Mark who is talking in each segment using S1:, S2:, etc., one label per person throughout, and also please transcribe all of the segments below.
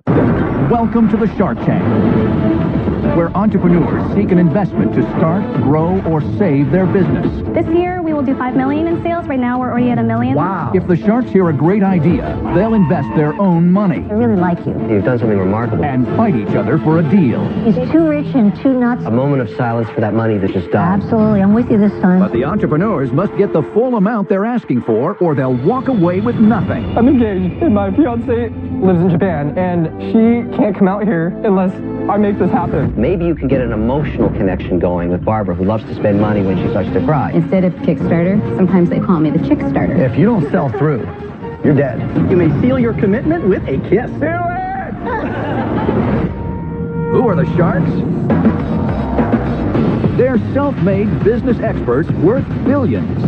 S1: Welcome to the Shark Tank, where entrepreneurs seek an investment to start, grow, or save their business.
S2: This year, we will do $5 million in sales. Right now, we're already at $1 million.
S1: Wow. If the Sharks hear a great idea, they'll invest their own money.
S3: I really like you.
S4: You've done something remarkable.
S1: And fight each other for a deal.
S3: He's too rich and too nuts.
S4: A moment of silence for that money that just died.
S3: Absolutely. I'm with you this time.
S1: But the entrepreneurs must get the full amount they're asking for, or they'll walk away with nothing.
S5: I'm engaged, and my fiance lives in Japan, and she can't come out here unless I make this happen.
S4: Maybe you can get an emotional connection going with Barbara, who loves to spend money when she starts to cry.
S6: Instead of Kickstarter, sometimes they call me the Chick Starter.
S7: If you don't sell through, you're dead.
S8: You may seal your commitment with a kiss.
S1: Do it! Who are the Sharks? They're self-made business experts worth billions.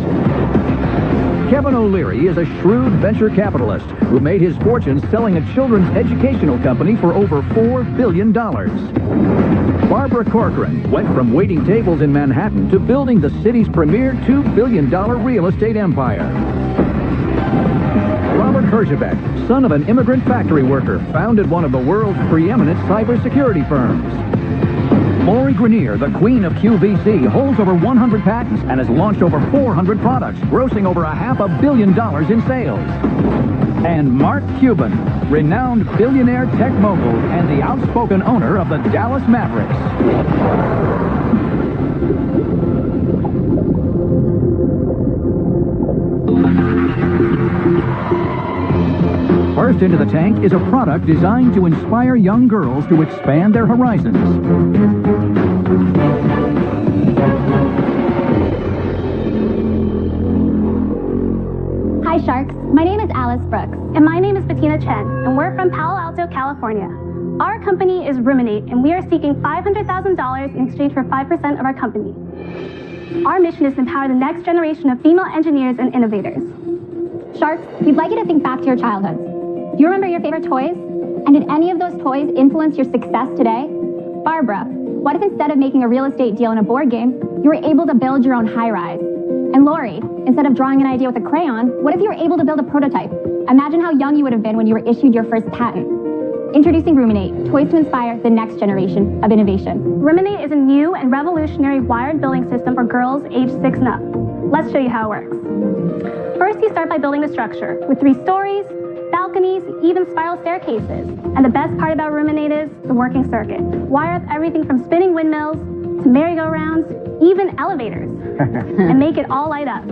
S1: Kevin O'Leary is a shrewd venture capitalist who made his fortune selling a children's educational company for over $4 billion. Barbara Corcoran went from waiting tables in Manhattan to building the city's premier $2 billion real estate empire. Robert Herjavec, son of an immigrant factory worker, founded one of the world's preeminent cybersecurity firms. Lori Grenier, the queen of QVC, holds over 100 patents and has launched over 400 products, grossing over $500 million in sales. And Mark Cuban, renowned billionaire tech mogul and the outspoken owner of the Dallas Mavericks. First into the tank is a product designed to inspire young girls to expand their horizons.
S2: Hi, Sharks. My name is Alice Brooks. And my name is Bettina Chen, and we're from Palo Alto, California. Our company is Ruminate, and we are seeking $500,000 in exchange for 5% of our company. Our mission is to empower the next generation of female engineers and innovators.
S9: Sharks, we'd like you to think back to your childhoods. Do you remember your favorite toys? And did any of those toys influence your success today? Barbara, what if instead of making a real estate deal in a board game, you were able to build your own high-rise? And Lori, instead of drawing an idea with a crayon, what if you were able to build a prototype? Imagine how young you would have been when you were issued your first patent. Introducing Ruminate, toys to inspire the next generation of innovation.
S2: Ruminate is a new and revolutionary wired building system for girls aged 6 and up. Let's show you how it works. First, you start by building the structure with 3 stories, balconies, even spiral staircases. And the best part about Ruminate is the working circuit. Wire up everything from spinning windmills to merry-go-rounds, even elevators, and make it all light up.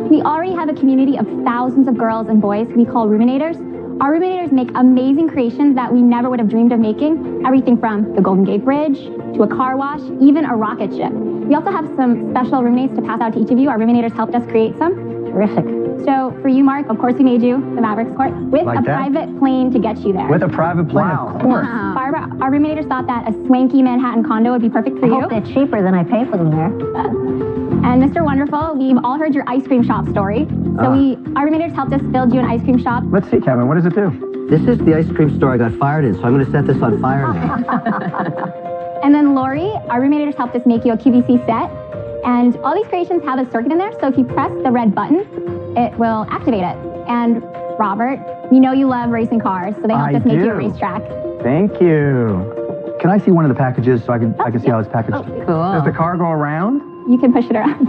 S9: We already have a community of thousands of girls and boys who we call Ruminators. Our Ruminators make amazing creations that we never would have dreamed of making, everything from the Golden Gate Bridge to a car wash, even a rocket ship. We also have some special Ruminates to pass out to each of you. Our Ruminators helped us create some.
S3: Terrific.
S9: So for you, Mark, of course we made you the Mavericks court with
S7: Like
S9: a
S7: that?
S9: private plane to get you there.
S7: With a private plane,
S3: Wow.
S7: of course.
S9: Barbara, our Ruminators thought that a swanky Manhattan condo would be perfect for
S3: I
S9: you.
S3: hope they're cheaper than I pay for them there.
S9: And Mr. Wonderful, we've all heard your ice cream shop story. So our Ruminators helped us build you an ice cream shop.
S7: Let's see, Kevin, what does it do?
S4: This is the ice cream store I got fired in, so I'm going to set this on fire now.
S9: And then Lori, our Ruminators helped us make you a QVC set. And all these creations have a circuit in there, so if you press the red button, it will activate it. And Robert, we know you love racing cars, so they helped us make you a racetrack.
S7: Thank you. Can I see one of the packages so I can see how it's packaged?
S9: Oh,
S6: Cool.
S7: Does the car go around?
S9: You can push it around.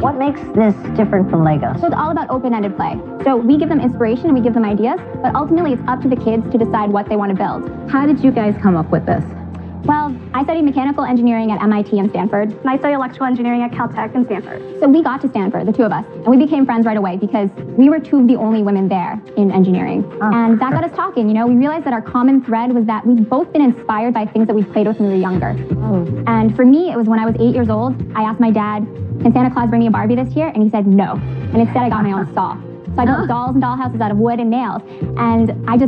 S3: What makes this different from Lego?
S9: So it's all about open-ended play. So we give them inspiration and we give them ideas, but ultimately it's up to the kids to decide what they want to build.
S6: How did you guys come up with this?
S9: Well, I studied mechanical engineering at MIT and Stanford.
S2: And I study electrical engineering at Caltech in Stanford.
S9: So we got to Stanford, the two of us, and we became friends right away because we were 2 of the only women there in engineering. And that got us talking, you know. We realized that our common thread was that we'd both been inspired by things that we played with when we were younger. And for me, it was when I was 8 years old, I asked my dad, can Santa Claus bring me a Barbie this year? And he said no. And instead I got my own saw. So I built dolls and dollhouses out of wood and nails. And that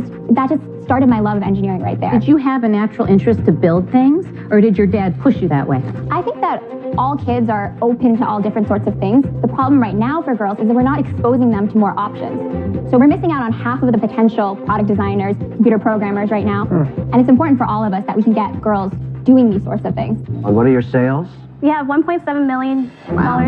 S9: just started my love of engineering right there.
S6: Did you have a natural interest to build things, or did your dad push you that way?
S9: I think that all kids are open to all different sorts of things. The problem right now for girls is that we're not exposing them to more options. So we're missing out on half of the potential product designers, computer programmers right now. And it's important for all of us that we can get girls doing these sorts of things.
S4: And what are your sales?
S2: We have $1.7 million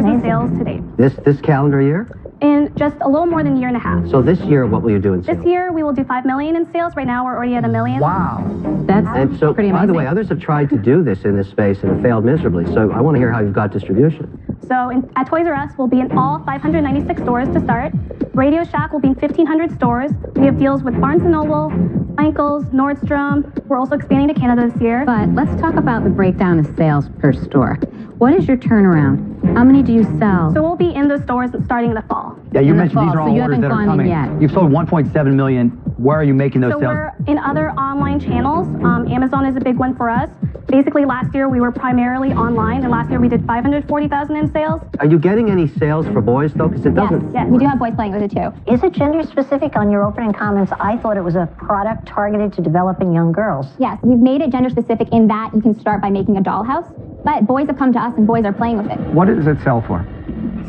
S2: in sales to date.
S4: This calendar year?
S2: in just a little more than a year and a half.
S4: So this year, what will you do in sales?
S2: This year, we will do $5 million in sales. Right now, we're already at $1 million.
S7: Wow.
S6: That's
S4: And so,
S6: pretty
S4: by
S6: amazing.
S4: the way, others have tried to do this in this space and have failed miserably. So I want to hear how you've got distribution.
S2: So at Toys R Us, we'll be in all 596 stores to start. Radio Shack will be in 1,500 stores. We have deals with Barnes & Noble, Michaels, Nordstrom. We're also expanding to Canada this year.
S6: But let's talk about the breakdown of sales per store. What is your turnaround? How many do you sell?
S2: So we'll be in those stores starting in the fall.
S7: Yeah, you
S6: In the
S7: mentioned these
S6: fall,
S7: are all
S6: so you
S7: orders
S6: haven't
S7: that are
S6: gone in
S7: coming.
S6: yet.
S7: You've sold 1.7 million. Where are you making those
S2: So
S7: sales?
S2: we're in other online channels. Amazon is a big one for us. Basically, last year we were primarily online, and last year we did $540,000 in sales.
S4: Are you getting any sales for boys, though? Because it doesn't...
S9: Yes, we do have boys playing with it too.
S3: Is it gender specific? On your opening comments, I thought it was a product targeted to developing young girls.
S9: Yes, we've made it gender specific in that you can start by making a dollhouse, but boys have come to us and boys are playing with it.
S5: What does it sell for?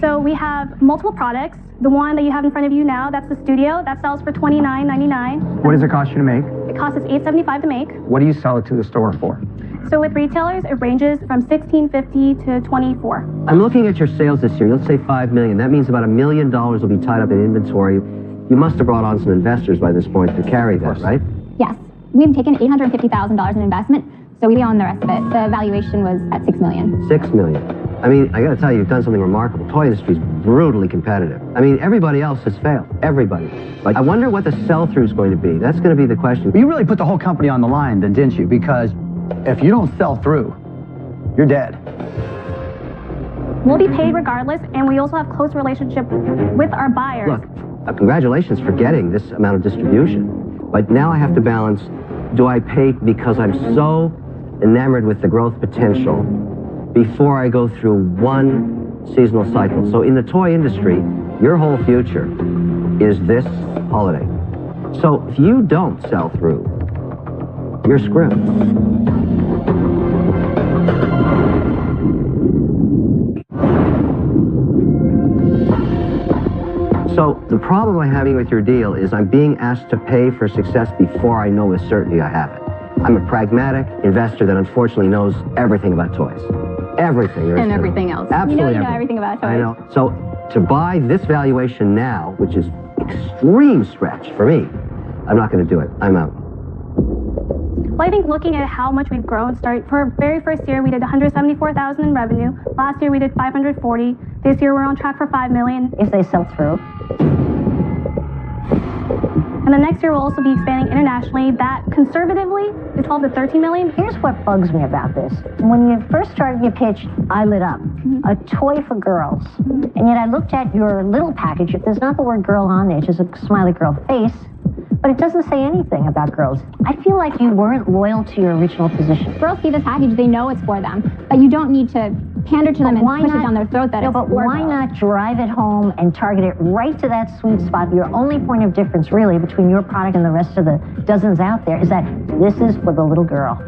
S2: So we have multiple products. The one that you have in front of you now, that's the Studio. That sells for $29.99.
S5: What does it cost you to make?
S2: It costs us $8.75 to make.
S5: What do you sell it to the store for?
S2: So with retailers, it ranges from $16.50 to $24.
S4: I'm looking at your sales this year. Let's say $5 million. That means about $1 million will be tied up in inventory. You must have brought on some investors by this point to carry that, right?
S9: Yes, we've taken $850,000 in investment, so we own the rest of it. The valuation was at $6 million.
S4: $6 million. I mean, I got to tell you, you've done something remarkable. Toy industry is brutally competitive. I mean, everybody else has failed. Everybody. Like, I wonder what the sell-through is going to be. That's going to be the question.
S7: You really put the whole company on the line, then, didn't you? Because if you don't sell through, you're dead.
S2: We'll be paid regardless, and we also have close relationship with our buyers.
S4: Look, congratulations for getting this amount of distribution. But now I have to balance, do I pay because I'm so enamored with the growth potential before I go through one seasonal cycle? So in the toy industry, your whole future is this holiday. So if you don't sell through, you're screwed. So the problem I'm having with your deal is I'm being asked to pay for success before I know with certainty I have it. I'm a pragmatic investor that unfortunately knows everything about toys. Everything there is
S6: And
S4: to
S6: everything
S4: know.
S6: else.
S4: Absolutely
S9: You know everything about toys.
S4: I know. So to buy this valuation now, which is extreme stretch for me, I'm not going to do it. I'm out.
S2: Well, I think looking at how much we've grown, for our very first year, we did $174,000 in revenue. Last year, we did $540,000. This year, we're on track for $5 million.
S3: If they sell through.
S2: And the next year, we'll also be expanding internationally. That, conservatively, is $12 to $13 million.
S3: Here's what bugs me about this. When you first started your pitch, I lit up. A toy for girls. And yet I looked at your little package. If there's not the word girl on there, it's just a smiley girl face, but it doesn't say anything about girls. I feel like you weren't loyal to your original position.
S9: Girls see this package, they know it's for them, but you don't need to pander to them and push it down their throat that
S3: No,
S9: it's
S3: but
S9: for
S3: why
S9: girls.
S3: not drive it home and target it right to that sweet spot? Your only point of difference, really, between your product and the rest of the dozens out there is that this is for the little girl.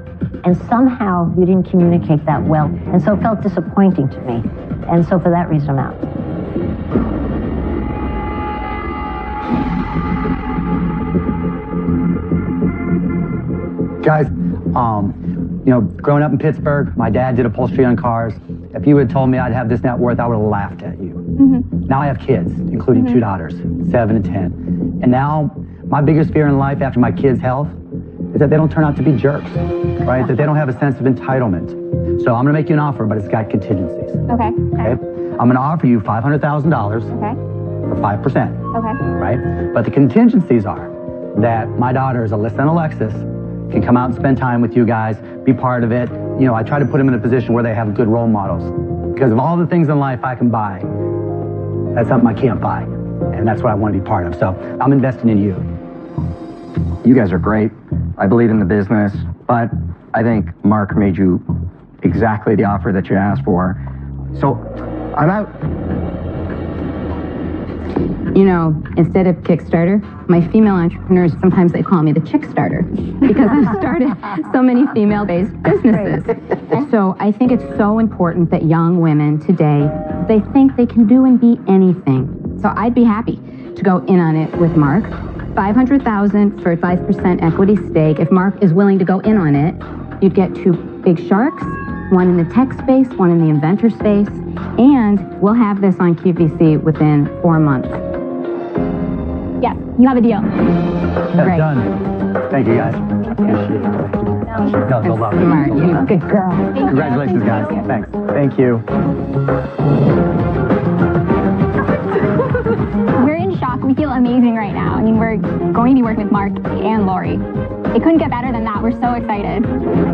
S3: And somehow you didn't communicate that well, and so it felt disappointing to me. And so for that reason, I'm out.
S7: Guys, you know, growing up in Pittsburgh, my dad did upholstery on cars. If you had told me I'd have this net worth, I would have laughed at you. Now I have kids, including two daughters, 7 and 10. And now my biggest fear in life after my kids' health is that they don't turn out to be jerks, right? That they don't have a sense of entitlement. So I'm gonna make you an offer, but it's got contingencies.
S9: Okay.
S7: Okay? I'm gonna offer you $500,000
S9: Okay.
S7: for 5%,
S9: Okay.
S7: right? But the contingencies are that my daughters, Alyssa and Alexis, can come out and spend time with you guys, be part of it. You know, I try to put them in a position where they have good role models. Because of all the things in life I can buy, that's something I can't buy. And that's what I want to be part of. So I'm investing in you.
S5: You guys are great. I believe in the business, but I think Mark made you exactly the offer that you asked for. So I'm out.
S6: You know, instead of Kickstarter, my female entrepreneurs, sometimes they call me the chick starter because I've started so many female-based businesses. So I think it's so important that young women today, they think they can do and be anything. So I'd be happy to go in on it with Mark. $500,000 for a 5% equity stake. If Mark is willing to go in on it, you'd get 2 big sharks one in the tech space, one in the inventor space, and we'll have this on QVC within 4 months.
S9: Yes, you have a deal.
S6: Great.
S7: Done. Thank you, guys. Appreciate it. No, no love.
S6: Smart, you good girl.
S7: Congratulations, guys. Thanks. Thank you.
S9: We're in shock. We feel amazing right now. I mean, we're going to be working with Mark and Lori. It couldn't get better than that. We're so excited.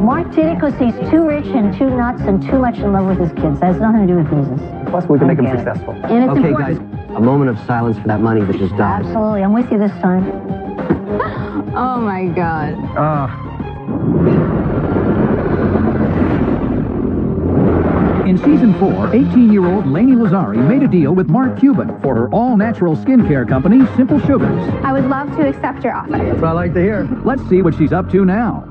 S3: Mark did it because he's too rich and too nuts and too much in love with his kids. That has nothing to do with business.
S7: Plus, we can make them successful.
S6: And it's
S4: Okay,
S6: important.
S4: guys, a moment of silence for that money that just died.
S3: Absolutely. I'm with you this time.
S6: Oh my God.
S1: In season 4, 18-year-old Lainey Lazari made a deal with Mark Cuban for her all-natural skincare company, Simple Sugars.
S9: I would love to accept your offer.
S7: That's what I like to hear.
S1: Let's see what she's up to now.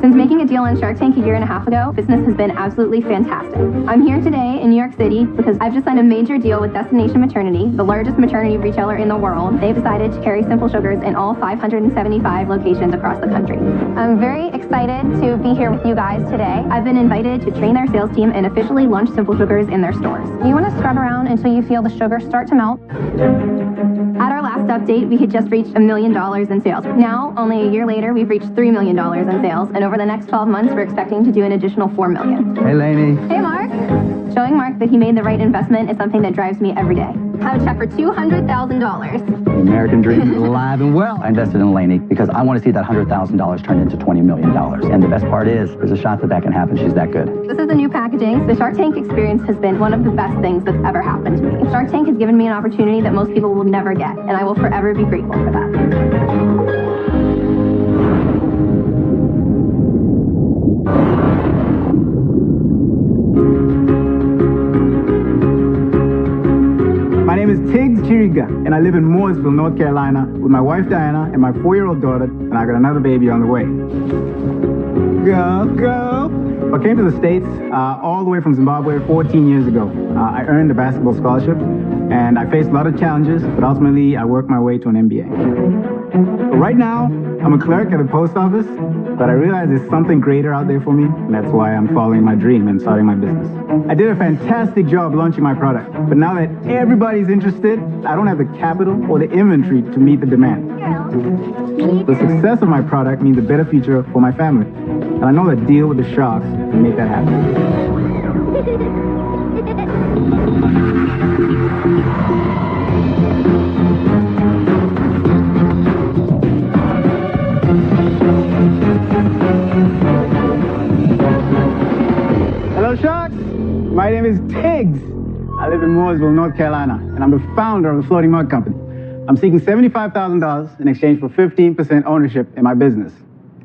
S10: Since making a deal on Shark Tank a year and a half ago, business has been absolutely fantastic. I'm here today in New York City because I've just signed a major deal with Destination Maternity, the largest maternity retailer in the world. They've decided to carry Simple Sugars in all 575 locations across the country. I'm very excited to be here with you guys today. I've been invited to train their sales team and officially launch Simple Sugars in their stores. You want to scrub around until you feel the sugar start to melt. At our last update, we had just reached $1 million in sales. Now, only a year later, we've reached $3 million in sales, and over the next 12 months, we're expecting to do an additional $4 million.
S7: Hey, Lainey.
S10: Hey, Mark. Showing Mark that he made the right investment is something that drives me every day. I have a check for $200,000.
S7: The American dream is alive and well. I invested in Lainey because I want to see that $100,000 turn into $20 million. And the best part is, there's a shot that that can happen. She's that good.
S10: This is the new packaging. The Shark Tank experience has been one of the best things that's ever happened to me. Shark Tank has given me an opportunity that most people will never get, and I will forever be grateful for that.
S11: My name is Tiggs Chiriga, and I live in Mooresville, North Carolina, with my wife Diana and my 4-year-old daughter, and I got another baby on the way. Go! I came to the States all the way from Zimbabwe 14 years ago. I earned a basketball scholarship, and I faced a lot of challenges, but ultimately I worked my way to an MBA. Right now, I'm a clerk at the post office, but I realize there's something greater out there for me, and that's why I'm following my dream and starting my business. I did a fantastic job launching my product, but now that everybody's interested, I don't have the capital or the inventory to meet the demand. The success of my product means a better future for my family, and I know that deal with the sharks can make that happen. Hello, Sharks. My name is Tiggs. I live in Mooresville, North Carolina, and I'm the founder of the Floating Mug Company. I'm seeking $75,000 in exchange for 15% ownership in my business.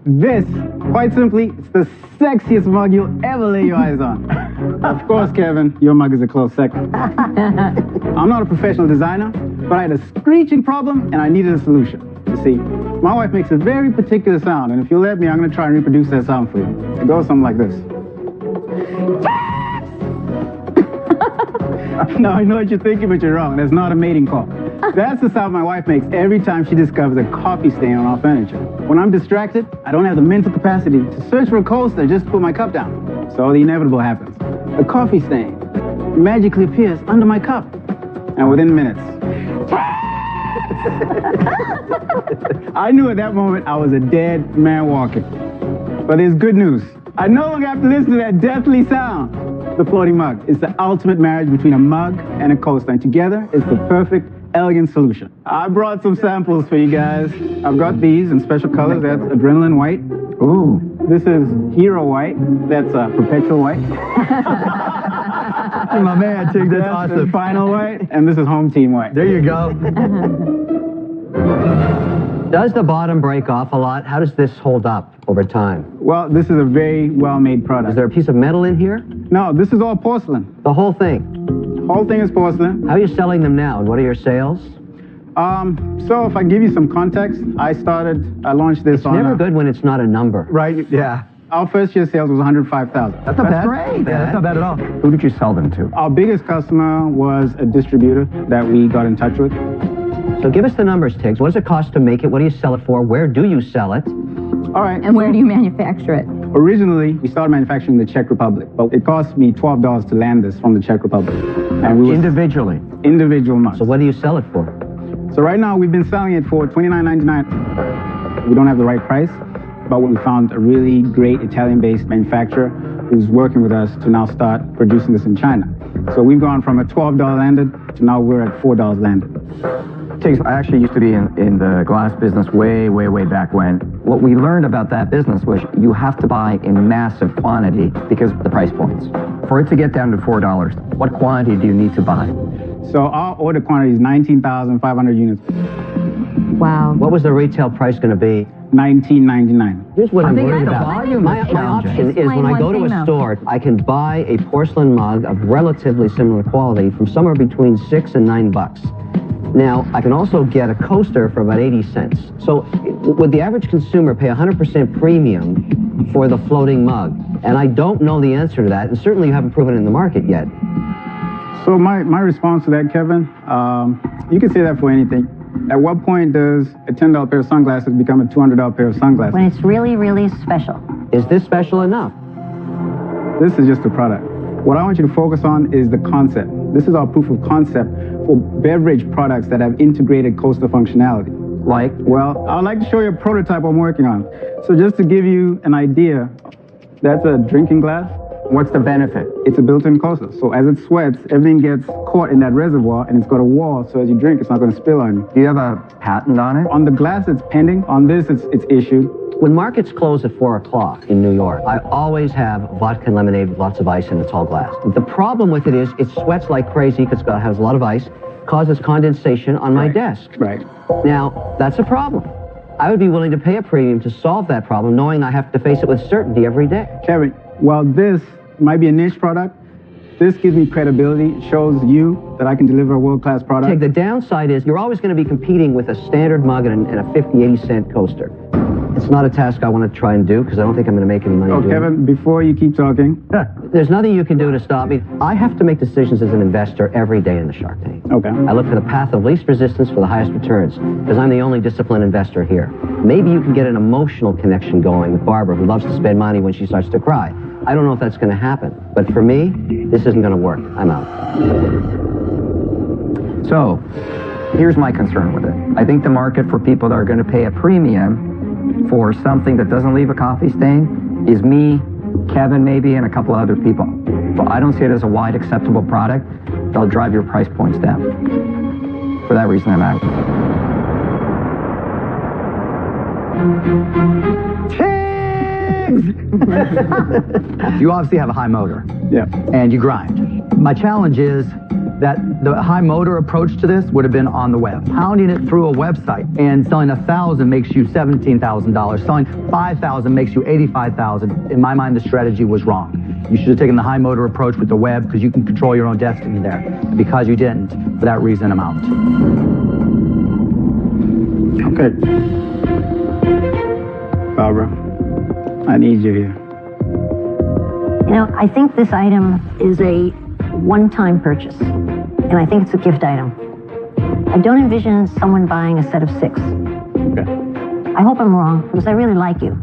S11: This, quite simply, is the sexiest mug you'll ever lay your eyes on. Of course, Kevin, your mug is a close second. I'm not a professional designer, but I had a screeching problem and I needed a solution. You see, my wife makes a very particular sound, and if you'll let me, I'm going to try and reproduce that sound for you. It goes something like this. Now, I know what you're thinking, but you're wrong. That's not a mating call. That's the sound my wife makes every time she discovers a coffee stain on our furniture. When I'm distracted, I don't have the mental capacity to search for a coaster just to put my cup down. So the inevitable happens. A coffee stain magically appears under my cup. And within minutes, I knew at that moment I was a dead man walking. But there's good news. I no longer have to listen to that deathly sound. The floating mug is the ultimate marriage between a mug and a coaster, and together it's the perfect, elegant solution. I brought some samples for you guys. I've got these in special colors. That's Adrenaline White.
S7: Ooh.
S11: This is Hero White. That's Perpetual White.
S7: My man, Tiggs, that's awesome.
S11: Final White. And this is Home Team White.
S7: There you go.
S4: Does the bottom break off a lot? How does this hold up over time?
S11: Well, this is a very well-made product.
S4: Is there a piece of metal in here?
S11: No, this is all porcelain.
S4: The whole thing?
S11: The whole thing is porcelain.
S4: How are you selling them now, and what are your sales?
S11: So if I give you some context, I launched this
S4: It's never good when it's not a number.
S7: Right, yeah.
S11: Our first year sales was $105,000.
S7: That's not bad.
S5: great.
S7: Yeah, that's not bad at all.
S5: Who did you sell them to?
S11: Our biggest customer was a distributor that we got in touch with.
S4: So give us the numbers, Tiggs. What does it cost to make it? What do you sell it for? Where do you sell it?
S11: All right.
S6: And where do you manufacture it?
S11: Originally, we started manufacturing in the Czech Republic, but it cost me $12 to land this from the Czech Republic. And we
S5: Individually?
S11: Individual mugs.
S4: So what do you sell it for?
S11: So right now, we've been selling it for $29.99. We don't have the right price, but we found a really great Italian-based manufacturer who's working with us to now start producing this in China. So we've gone from a $12 landed to now we're at $4 landed.
S5: I actually used to be in the glass business way back when. What we learned about that business was you have to buy in massive quantity because of the price points. For it to get down to $4, what quantity do you need to buy?
S11: So our order quantity is 19,500 units.
S6: Wow.
S4: What was the retail price going to be?
S11: $19.99.
S4: Here's what I'm
S5: think
S4: worried
S5: the
S4: about.
S5: volume
S4: My
S5: is challenging.
S4: option is when I go to a store, I can buy a porcelain mug of relatively similar quality from somewhere between $6 and $9. Now, I can also get a coaster for about 80 cents. So would the average consumer pay 100% premium for the floating mug? And I don't know the answer to that, and certainly you haven't proven it in the market yet.
S11: So my response to that, Kevin, you can say that for anything. At what point does a $10 pair of sunglasses become a $200 pair of sunglasses?
S3: When it's really, really special.
S4: Is this special enough?
S11: This is just a product. What I want you to focus on is the concept. This is our proof of concept for beverage products that have integrated coaster functionality.
S5: Like?
S11: Well, I'd like to show you a prototype I'm working on. So just to give you an idea, that's a drinking glass.
S5: What's the benefit?
S11: It's a built-in coaster. So as it sweats, everything gets caught in that reservoir, and it's got a wall, so as you drink, it's not going to spill on you.
S5: Do you have a patent on it?
S11: On the glass, it's pending. On this, it's issued.
S4: When markets close at 4 o'clock in New York, I always have vodka and lemonade with lots of ice in a tall glass. The problem with it is it sweats like crazy because it has a lot of ice, causes condensation on my desk.
S11: Right.
S4: Now, that's a problem. I would be willing to pay a premium to solve that problem, knowing I have to face it with certainty every day.
S11: Kevin, while this might be a niche product, this gives me credibility. It shows you that I can deliver a world-class product.
S4: The downside is you're always going to be competing with a standard mug and a 50, 80 cent coaster. It's not a task I want to try and do because I don't think I'm going to make any money doing
S11: Kevin,
S4: it.
S11: Before you keep talking.
S4: There's nothing you can do to stop me. I have to make decisions as an investor every day in the Shark Tank.
S11: Okay.
S4: I look for the path of least resistance for the highest returns because I'm the only disciplined investor here. Maybe you can get an emotional connection going with Barbara, who loves to spend money when she starts to cry. I don't know if that's going to happen, but for me, this isn't going to work. I'm out.
S5: So, here's my concern with it. I think the market for people that are going to pay a premium for something that doesn't leave a coffee stain is me, Kevin maybe, and a couple other people. But I don't see it as a wide acceptable product. They'll drive your price points down. For that reason, I'm out.
S7: You obviously have a high motor.
S11: Yeah.
S7: And you grind. My challenge is that the high motor approach to this would have been on the web. Pounding it through a website and selling 1,000 makes you $17,000. Selling 5,000 makes you $85,000. In my mind, the strategy was wrong. You should have taken the high motor approach with the web because you can control your own destiny there. And because you didn't, for that reason, I'm out.
S11: Okay. Barbara, I need you here.
S3: You know, I think this item is a one-time purchase, and I think it's a gift item. I don't envision someone buying a set of 6.
S11: Okay.
S3: I hope I'm wrong, because I really like you.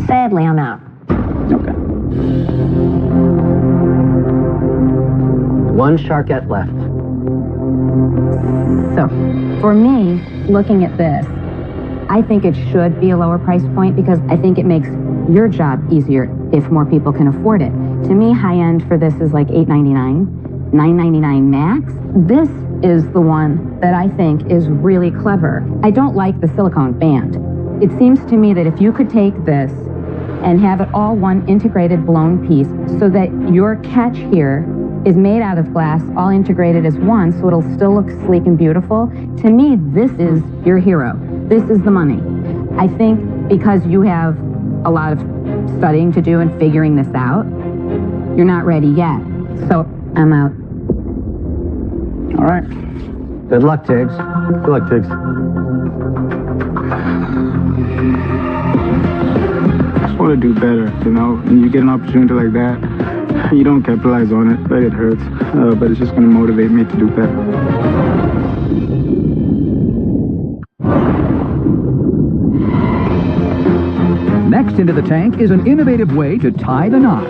S3: Sadly, I'm out.
S11: Okay.
S4: One Sharkette left.
S6: So, for me, looking at this, I think it should be a lower price point because I think it makes your job easier if more people can afford it. To me, high end for this is like $8.99, $9.99 max. This is the one that I think is really clever. I don't like the silicone band. It seems to me that if you could take this and have it all one integrated blown piece so that your catch here is made out of glass, all integrated as one, so it'll still look sleek and beautiful. To me, this is your hero. This is the money. I think because you have a lot of studying to do and figuring this out, you're not ready yet. So I'm out.
S11: All right.
S4: Good luck, Tiggs.
S11: Good luck, Tiggs. I just want to do better, you know? When you get an opportunity like that, you don't capitalize on it, but it hurts. But it's just going to motivate me to do better.
S1: into the tank is an innovative way to tie the knot.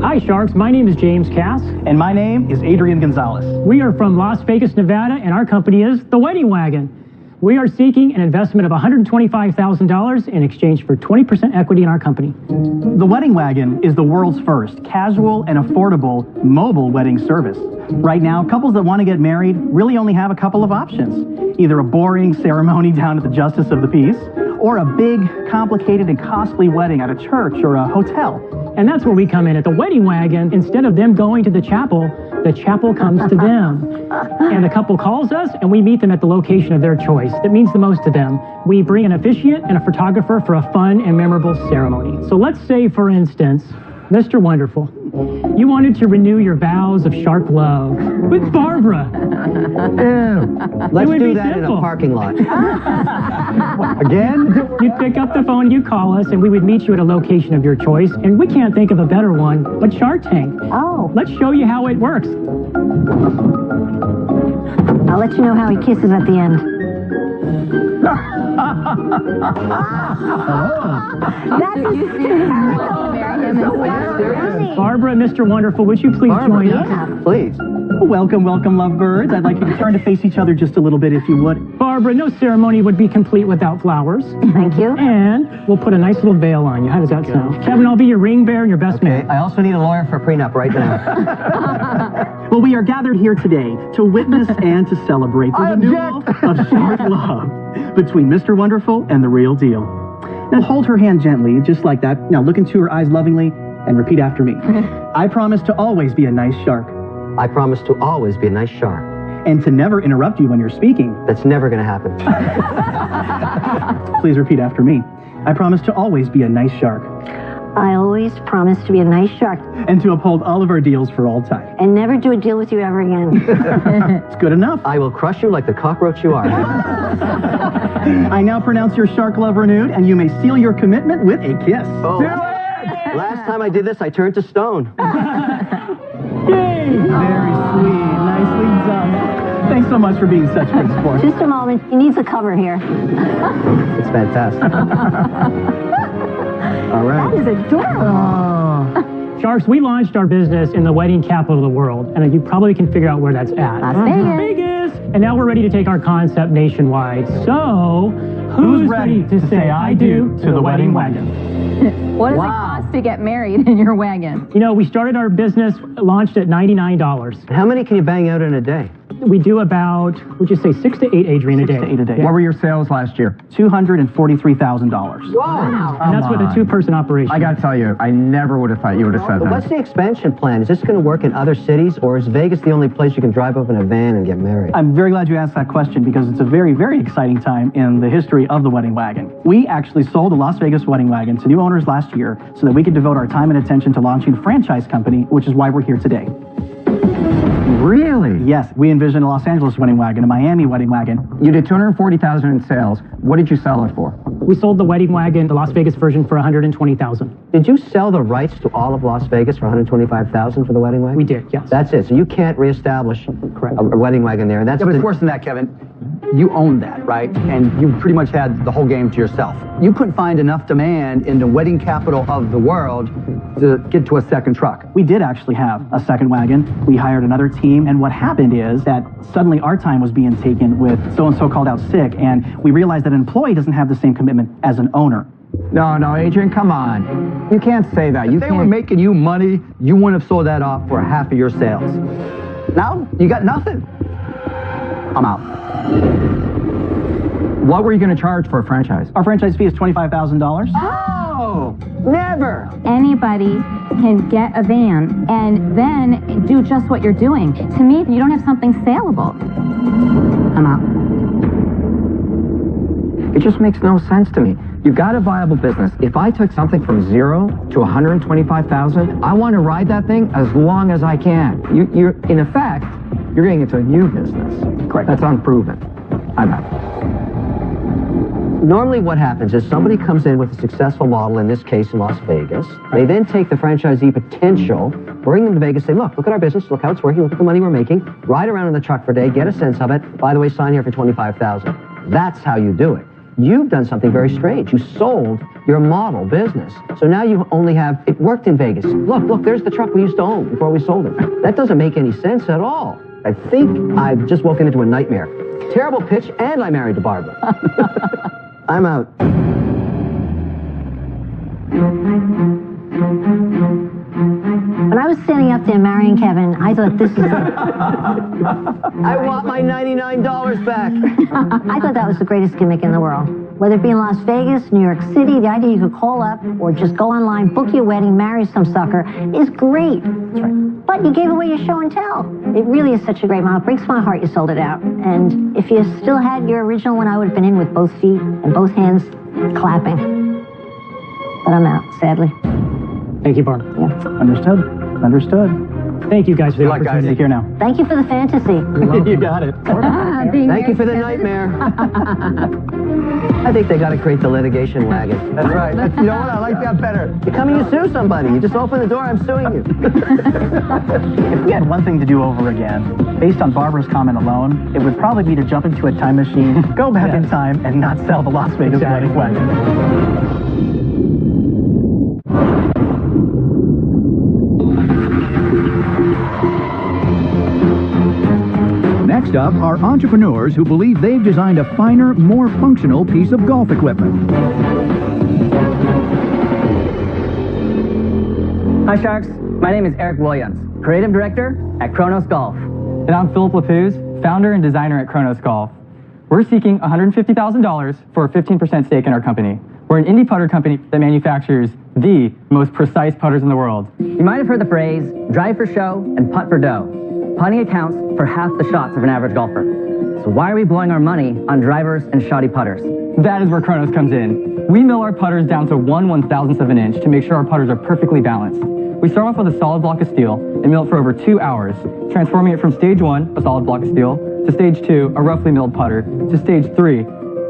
S12: Hi Sharks, my name is James Cass.
S8: And my name is Adrian Gonzalez.
S12: We are from Las Vegas, Nevada, and our company is The Wedding Wagon. We are seeking an investment of $125,000 in exchange for 20% equity in our company.
S8: The Wedding Wagon is the world's first casual and affordable mobile wedding service. Right now, couples that want to get married really only have a couple of options. Either a boring ceremony down at the Justice of the Peace, or a big, complicated, and costly wedding at a church or a hotel.
S12: And that's where we come in at The Wedding Wagon. Instead of them going to the chapel comes to them. And the couple calls us, and we meet them at the location of their choice that means the most to them. We bring an officiant and a photographer for a fun and memorable ceremony. So let's say, for instance, Mr. Wonderful, you wanted to renew your vows of shark love with Barbara.
S4: Let's do that in a parking lot.
S12: Again? You'd pick up the phone, you call us, and we would meet you at a location of your choice. And we can't think of a better one but Shark Tank.
S3: Oh.
S12: Let's show you how it works.
S3: I'll let you know how he kisses at the end.
S12: Barbara and Mr. Wonderful, would you please join us?
S4: Please.
S8: Welcome, welcome, lovebirds. I'd like you to turn to face each other just a little bit, if you would.
S12: Barbara, no ceremony would be complete without flowers.
S3: Thank you.
S12: And we'll put a nice little veil on you. How does that sound? Kevin, I'll be your ring bearer and your best man.
S4: I also need a lawyer for a prenup right now.
S8: Well, we are gathered here today to witness and to celebrate the renewal of shark love between Mr. Wonderful and the real deal. Now hold her hand gently, just like that. Now look into her eyes lovingly and repeat after me. I promise to always be a nice shark.
S4: I promise to always be a nice shark.
S8: And to never interrupt you when you're speaking.
S4: That's never going to happen.
S8: Please repeat after me. I promise to always be a nice shark.
S3: I always promise to be a nice shark.
S8: And to uphold all of our deals for all time.
S3: And never do a deal with you ever again.
S8: It's good enough.
S4: I will crush you like the cockroach you are.
S8: I now pronounce your shark love renewed, and you may seal your commitment with a kiss.
S4: Oh. Do it! Last time I did this, I turned to stone.
S8: Yay! Very sweet. Nicely done. Thanks so much for being such good sport.
S3: Just a moment. He needs a cover here.
S4: It's fantastic. All right.
S3: That is adorable.
S12: Sharks, we launched our business in the wedding capital of the world, and you probably can figure out where that's at.
S3: Las
S12: Vegas. And now we're ready to take our concept nationwide. So, who's ready to say I do to the Wedding Wagon?
S6: What does it cost to get married in your wagon?
S12: You know, we started our business, launched at $99.
S4: How many can you bang out in a day?
S12: We do about, would you say 6 to 8, Adrian, a day?
S8: 6 to 8 a day.
S5: What were your sales last year?
S8: $243,000.
S4: Wow.
S12: And that's with a 2-person operation.
S5: I got to tell you, I never would have thought you would have said that.
S4: What's the expansion plan? Is this going to work in other cities, or is Vegas the only place you can drive up in a van and get married?
S8: I'm very glad you asked that question because it's a very, very exciting time in the history of the Wedding Wagon. We actually sold the Las Vegas Wedding Wagon to new owners last year so that we could devote our time and attention to launching the franchise company, which is why we're here today.
S5: Really?
S8: Yes, we envisioned a Los Angeles Wedding Wagon, a Miami Wedding Wagon.
S5: You did $240,000 in sales. What did you sell it for?
S12: We sold the Wedding Wagon, the Las Vegas version, for $120,000.
S4: Did you sell the rights to all of Las Vegas for $125,000 for the Wedding Wagon?
S12: We did, yes.
S4: That's it. So you can't reestablish
S12: Correct.
S4: a Wedding Wagon there. And that's
S7: But it's worse than that, Kevin. You owned that, right? And you pretty much had the whole game to yourself. You couldn't find enough demand in the wedding capital of the world to get to a second truck.
S8: We did actually have a second wagon. We hired another team, and what happened is that suddenly our time was being taken with so-and-so called out sick, and we realized that an employee doesn't have the same commitment as an owner.
S5: No, Adrian, come on. You can't say that.
S7: If they were making you money, you wouldn't have sold that off for half of your sales. Now, you got nothing. I'm out.
S5: What were you going to charge for a franchise?
S8: Our franchise fee is $25,000.
S7: Oh, never.
S6: Anybody can get a van and then do just what you're doing. To me, you don't have something saleable. I'm out.
S5: It just makes no sense to me. You've got a viable business. If I took something from 0 to $125,000, I want to ride that thing as long as I can. You're in effect, you're getting into a new business.
S8: Correct.
S5: That's unproven. I'm out.
S4: Normally what happens is somebody comes in with a successful model, in this case in Las Vegas. They then take the franchisee potential, bring them to Vegas, say, look at our business, look how it's working, look at the money we're making, ride around in the truck for a day, get a sense of it. By the way, sign here for $25,000. That's how you do it. You've done something very strange. You sold your model business. So now you only have, it worked in Vegas. Look, there's the truck we used to own before we sold it. That doesn't make any sense at all. I think I've just woken into a nightmare. Terrible pitch, and I married to Barbara. I'm out.
S3: When I was standing up there marrying Kevin, I thought this is
S4: I want my $99 back.
S3: I thought that was the greatest gimmick in the world. Whether it be in Las Vegas, New York City, the idea you could call up or just go online, book your wedding, marry some sucker is great. That's right. But you gave away your show and tell. It really is such a great model. It breaks my heart you sold it out. And if you still had your original one, I would have been in with both feet and both hands clapping. But I'm out, sadly.
S12: Thank you, Barb.
S3: Yeah.
S8: Understood. Thank you guys for the opportunity. Take care now.
S3: Thank you for the fantasy.
S8: You got it.
S4: Thank you for the nightmare. I think they got to create the litigation wagon.
S7: That's right. You know what? I like that better.
S4: You're coming to sue somebody. You just open the door, I'm suing you.
S8: If we had one thing to do over again, based on Barbara's comment alone, it would probably be to jump into a time machine, go back in time, and not sell the Las Vegas wedding wagon.
S1: Next up are entrepreneurs who believe they've designed a finer, more functional piece of golf equipment.
S13: Hi Sharks, my name is Eric Williams, Creative Director at Kronos Golf.
S14: And I'm Philip Lapuz, Founder and Designer at Kronos Golf. We're seeking $150,000 for a 15% stake in our company. We're an indie putter company that manufactures the most precise putters in the world.
S13: You might have heard the phrase, drive for show and putt for dough. Putting accounts for half the shots of an average golfer. So why are we blowing our money on drivers and shoddy putters?
S14: That is where Kronos comes in. We mill our putters down to 1/1000th of an inch to make sure our putters are perfectly balanced. We start off with a solid block of steel and mill it for over 2 hours, transforming it from stage 1, a solid block of steel, to stage 2, a roughly milled putter, to stage 3,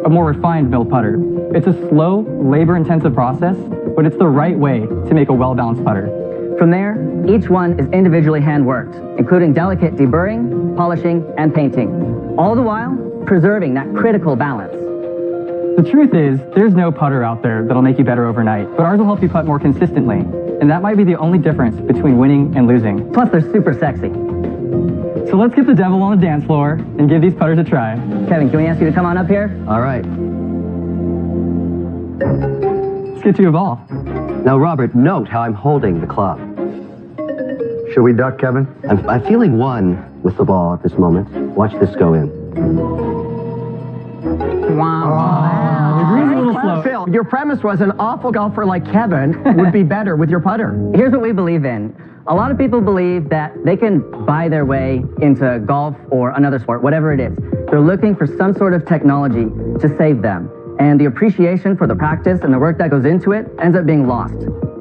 S14: a more refined milled putter. It's a slow, labor-intensive process, but it's the right way to make a well-balanced putter.
S13: From there, each one is individually hand-worked, including delicate deburring, polishing, and painting, all the while preserving that critical balance.
S14: The truth is, there's no putter out there that'll make you better overnight, but ours will help you putt more consistently, and that might be the only difference between winning and losing.
S13: Plus, they're super sexy.
S14: So let's get the devil on the dance floor and give these putters a try.
S13: Kevin, can we ask you to come on up here?
S4: All right.
S14: Let's get you a ball.
S4: Now, Robert, note how I'm holding the club.
S7: Should we duck, Kevin?
S4: I'm feeling one with the ball at this moment. Watch this go in.
S5: Wow.
S14: The green's a little slow.
S5: Phil, your premise was an awful golfer like Kevin would be better with your putter.
S13: Here's what we believe in. A lot of people believe that they can buy their way into golf or another sport, whatever it is. They're looking for some sort of technology to save them. And the appreciation for the practice and the work that goes into it ends up being lost.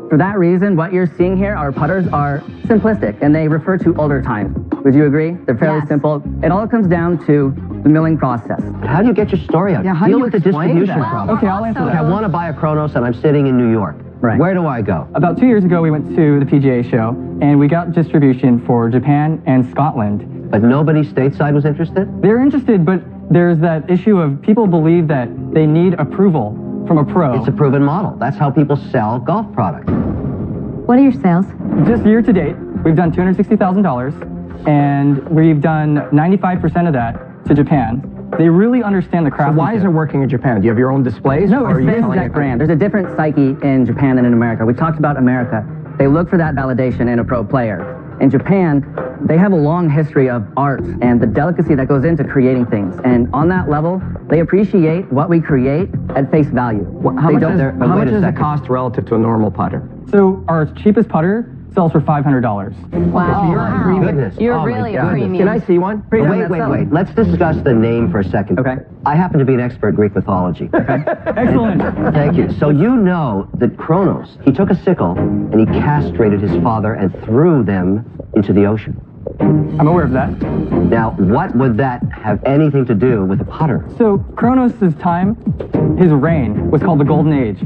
S13: For that reason, what you're seeing here, our putters are simplistic and they refer to older times. Would you agree? They're fairly simple. It all comes down to the milling process.
S4: How do you get your story out?
S5: Yeah, how do
S4: Deal
S5: you
S4: with the
S5: explain
S4: distribution
S5: that?
S4: problem.
S14: Okay, I'll answer
S4: Okay,
S14: that.
S4: I want to buy a Kronos and I'm sitting in New York.
S14: Right.
S4: Where do I go?
S14: About 2 years ago, we went to the PGA show, and we got distribution for Japan and Scotland.
S4: But nobody stateside was interested?
S14: They're interested, but there's that issue of people believe that they need approval from a pro.
S4: It's a proven model. That's how people sell golf products.
S6: What are your sales?
S14: Just year to date, we've done $260,000, and we've done 95% of that to Japan. They really understand the craftsmanship.
S5: Why is it working in Japan? Do you have your own displays?
S13: No,
S5: or
S13: it's
S5: are you
S13: the
S5: selling
S13: exact
S5: it?
S13: brand. There's a different psyche in Japan than in America. We talked about America. They look for that validation in a pro player. In Japan, they have a long history of art and the delicacy that goes into creating things. And on that level, they appreciate what we create at face value.
S5: How
S13: They
S5: much
S13: don't-
S5: does it cost relative to a normal putter?
S14: So our cheapest putter sells for $500.
S6: Wow.
S4: Goodness.
S6: You're
S4: Oh, my
S6: really a
S4: goodness.
S6: premium.
S5: Can I see one?
S4: Wait. Let's discuss the name for a second.
S13: Okay.
S4: I happen to be an expert in Greek mythology.
S14: Excellent.
S4: Thank you. So you know that Kronos, he took a sickle and he castrated his father and threw them into the ocean.
S14: I'm aware of that.
S4: Now, what would that have anything to do with a putter?
S14: So Kronos' time, his reign, was called the Golden Age.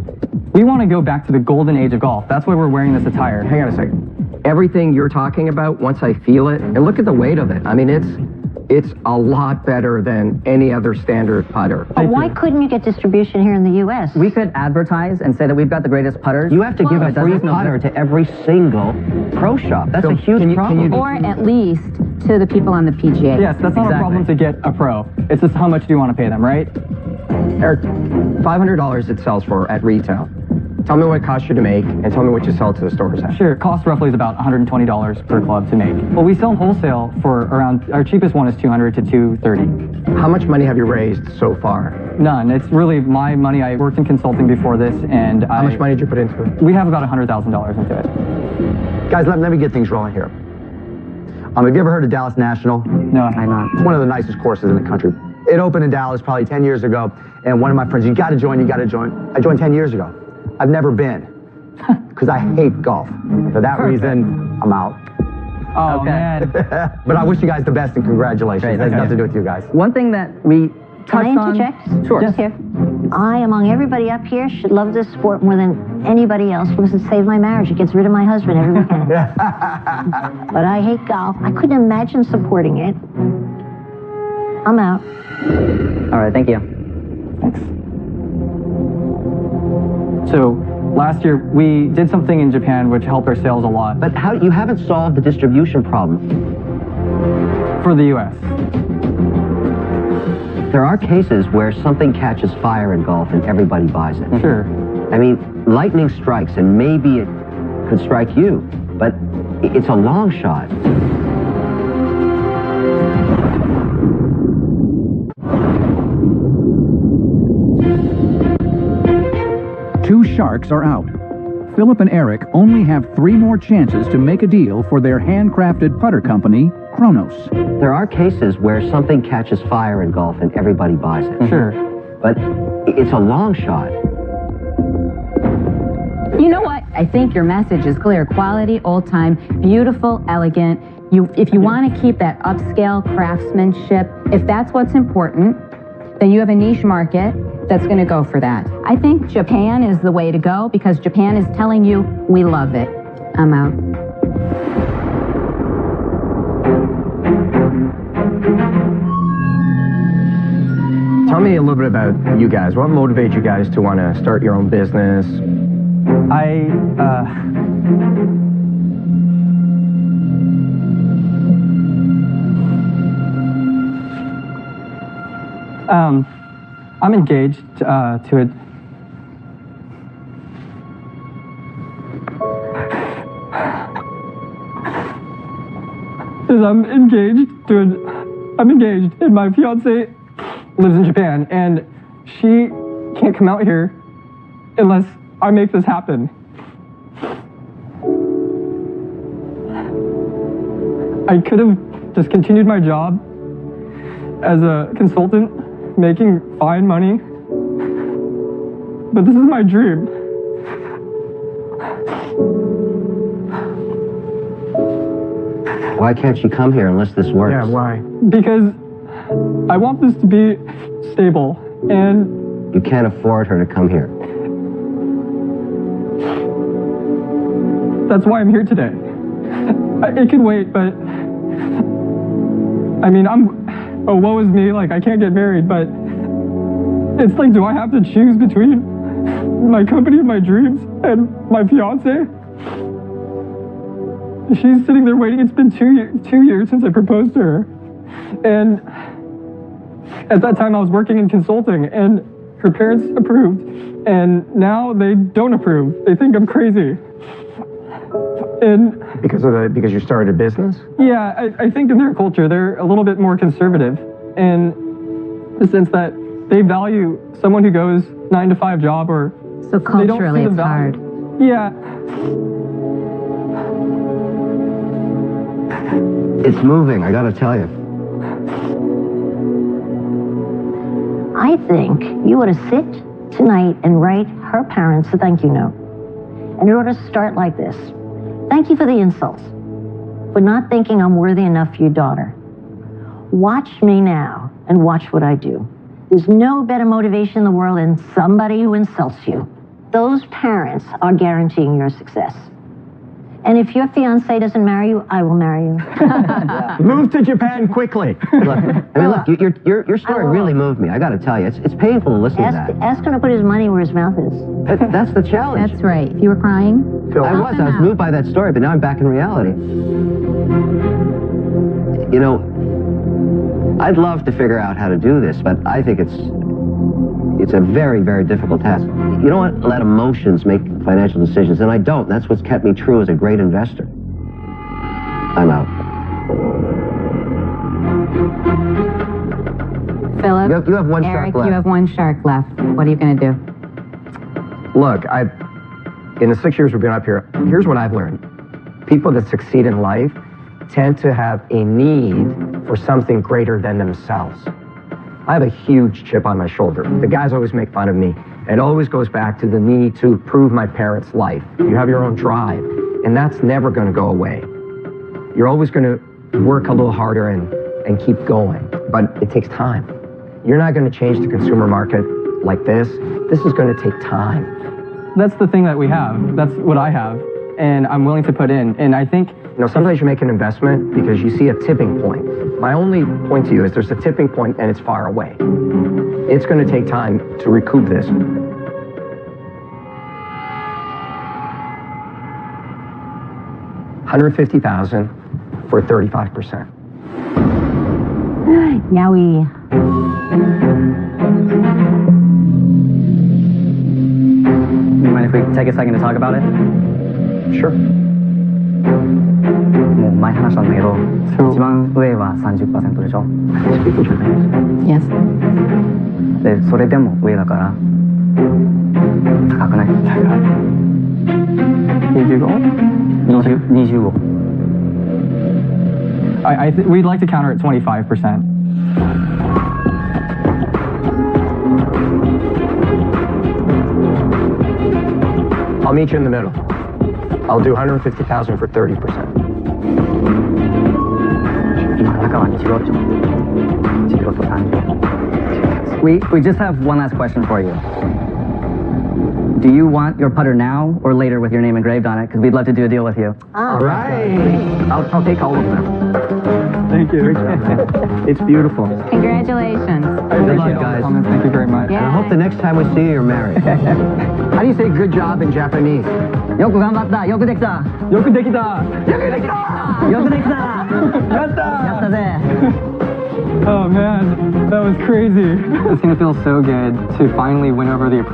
S14: We want to go back to the Golden Age of golf. That's why we're wearing this attire.
S5: Hang on a second. Everything you're talking about, once I feel it, and look at the weight of it. I mean, it's a lot better than any other standard putter.
S3: But why couldn't you get distribution here in the U.S.?
S13: We could advertise and say that we've got the greatest putters.
S4: You have to give a free putter to every single pro shop. That's a huge problem.
S6: Or at least to the people on the PGA.
S14: Yes, that's not a problem to get a pro. It's just how much do you want to pay them, right?
S5: Eric, $500 it sells for at retail. Tell me what it costs you to make, and tell me what you sell to the stores at.
S14: Sure, cost roughly is about $120 per club to make. Well, we sell wholesale for around, our cheapest one is $200 to $230.
S5: How much money have you raised so far?
S14: None. It's really my money. I worked in consulting before this, and
S5: How much money did you put into it?
S14: We have about $100,000 into it.
S7: Guys, let me get things rolling here. Have you ever heard of Dallas National?
S14: No, I'm not.
S7: It's one of the nicest courses in the country. It opened in Dallas probably 10 years ago, and one of my friends, you gotta join. I joined 10 years ago. I've never been, because I hate golf. For that reason, I'm out.
S14: Oh, man.
S7: But I wish you guys the best and congratulations.
S13: Great,
S7: It has nothing to do with you guys.
S13: One thing that we touched
S3: Can I interject?
S13: on... Sure.
S3: Just here. I, among everybody up here, should love this sport more than anybody else because it saved my marriage. It gets rid of my husband every weekend. But I hate golf. I couldn't imagine supporting it. I'm out.
S13: All right, thank you.
S14: Thanks. So last year we did something in Japan which helped our sales a lot.
S4: But you haven't solved the distribution problem.
S14: For the U.S.
S4: There are cases where something catches fire in golf and everybody buys it.
S14: Sure.
S4: I mean, lightning strikes and maybe it could strike you, but it's a long shot.
S1: Two sharks are out. Philip and Eric only have 3 more chances to make a deal for their handcrafted putter company, Kronos.
S4: There are cases where something catches fire in golf and everybody buys it.
S14: Sure.
S4: But it's a long shot.
S6: You know what? I think your message is clear. Quality, old time, beautiful, elegant. If you want to keep that upscale craftsmanship, if that's what's important, then you have a niche market that's going to go for that. I think Japan is the way to go because Japan is telling you, we love it. I'm out.
S5: Tell me a little bit about you guys. What motivates you guys to want to start your own business?
S14: I'm engaged to it. I'm engaged, and my fiance lives in Japan, and she can't come out here unless I make this happen. I could have just continued my job as a consultant, making fine money, but this is my dream.
S4: Why can't you come here unless this works?
S5: Yeah, why?
S14: Because I want this to be stable, and...
S4: You can't afford her to come here.
S14: That's why I'm here today. It can wait, but... I mean, oh, woe is me, like, I can't get married, but... It's like, do I have to choose between my company of my dreams and my fiance? She's sitting there waiting. It's been 2 years since I proposed to her. And at that time, I was working in consulting, and her parents approved. And now they don't approve. They think I'm crazy. And
S5: because you started a business?
S14: Yeah, I think in their culture, they're a little bit more conservative in the sense that they value someone who goes 9-to-5 job or...
S6: So culturally, it's hard.
S14: Yeah.
S4: It's moving, I gotta tell you.
S3: I think you ought to sit tonight and write her parents a thank you note. And it ought to start like this. Thank you for the insults. for not thinking I'm worthy enough for your daughter. Watch me now and watch what I do. There's no better motivation in the world than somebody who insults you. Those parents are guaranteeing your success. And if your fiancé doesn't marry you, I will marry you.
S15: Move to Japan quickly.
S4: Look, your story really moved me. I got to tell you, it's painful to listen to that.
S3: Ask him to put his money where his mouth is.
S4: That's the challenge.
S6: That's right. If you were crying,
S4: I was moved by that story, but now I'm back in reality. You know, I'd love to figure out how to do this, but I think it's a very, very difficult task. You don't let emotions make financial decisions, and I don't. That's what's kept me true as a great investor. I'm out.
S6: Philip,
S4: you have one
S6: Eric,
S4: shark left.
S6: you have one shark left. What are you going to do?
S5: Look, in the 6 years we've been up here, here's what I've learned. People that succeed in life tend to have a need for something greater than themselves. I have a huge chip on my shoulder. The guys always make fun of me. It always goes back to the need to improve my parents' life. You have your own drive, and that's never going to go away. You're always going to work a little harder and keep going, but it takes time. You're not going to change the consumer market like this. This is going to take time.
S14: That's the thing that we have. That's what I have, and I'm willing to put in. And I think,
S5: you know, sometimes you make an investment because you see a tipping point. My only point to you is there's a tipping point and it's far away. It's going to take time to recoup this. $150,000 for 35%.
S3: Yowie.
S13: You mind if we take a second to talk about it?
S5: Sure.
S13: もう前話したんだけど、一番上は 30% でしょ。
S6: Yes.
S13: で、それでも上だから高くない？ 25?
S14: We'd like to counter at 25%.
S5: I'll meet you in the middle. I'll do $150,000 for 30%.
S13: We just have one last question for you. Do you want your putter now or later with your name engraved on it? Because we'd love to do a deal with you.
S4: All right. I'll take all of them.
S14: Thank you.
S4: It's beautiful.
S6: Congratulations.
S4: Good luck, guys.
S14: Thank you very much.
S4: And I hope the next time we see you, you're married. How do you say good job in Japanese?
S13: よく頑張った。よくできた。
S14: よくできた。
S13: よくできた。よくできた。
S14: やった。
S13: やったぜ。
S14: Oh man, that was crazy. It's gonna feel so good to finally win over the